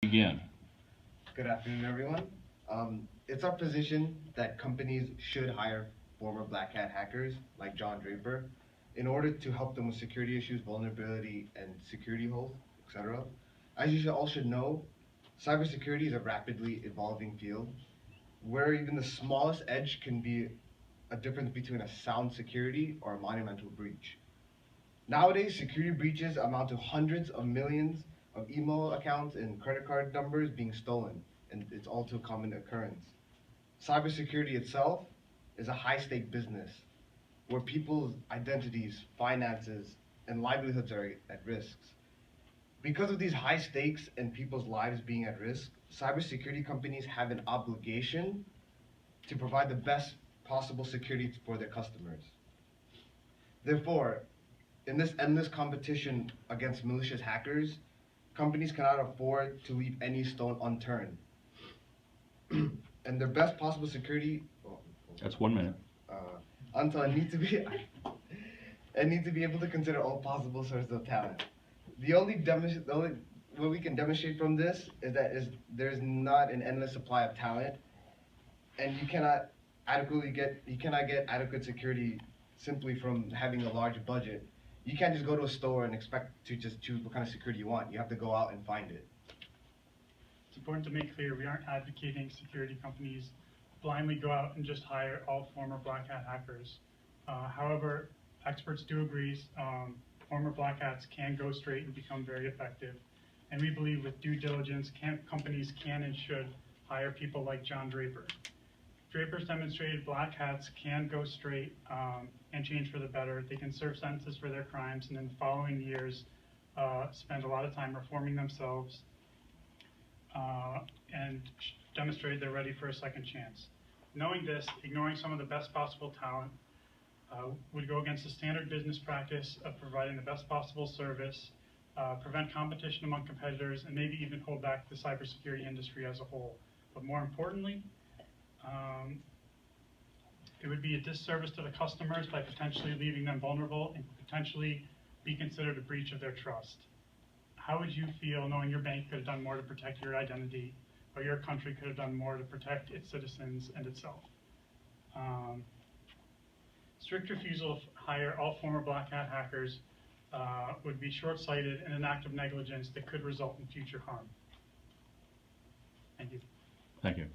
begin. Good afternoon, everyone. It's our position that companies should hire former black hat hackers like John Draper in order to help them with security issues, vulnerability, and security holes, etc. As you all should know, cybersecurity is a rapidly evolving field where even the smallest edge can be a difference between a sound security or a monumental breach. Nowadays, security breaches amount to hundreds of millions of email accounts and credit card numbers being stolen, and it's all too common occurrence. Cybersecurity itself is a high-stake business where people's identities, finances, and livelihoods are at risk. Because of these high stakes and people's lives being at risk, cybersecurity companies have an obligation to provide the best possible security for their customers. Therefore, in this endless competition against malicious hackers, companies cannot afford to leave any stone unturned. And their best possible security. That's 1 minute. Until it needs to be, it needs to be able to consider all possible sources of talent. The only what we can demonstrate from this is that there's not an endless supply of talent, and you cannot get adequate security simply from having a large budget. You can't just go to a store and expect to just choose what kind of security you want. You have to go out and find it. It's important to make clear we aren't advocating security companies blindly go out and just hire all former black hat hackers. However, experts do agree former black hats can go straight and become very effective. And we believe with due diligence, companies can and should hire people like John Draper. Draper's demonstrated black hats can go straight and change for the better. They can serve sentences for their crimes, and in the following years spend a lot of time reforming themselves and demonstrate they're ready for a second chance. Knowing this, ignoring some of the best possible talent would go against the standard business practice of providing the best possible service, prevent competition among competitors, and maybe even hold back the cybersecurity industry as a whole. But more importantly, it would be a disservice to the customers by potentially leaving them vulnerable and potentially be considered a breach of their trust. How would you feel knowing your bank could have done more to protect your identity, or your country could have done more to protect its citizens and itself? Strict refusal to hire all former black hat hackers would be short-sighted and an act of negligence that could result in future harm. Thank you. Thank you.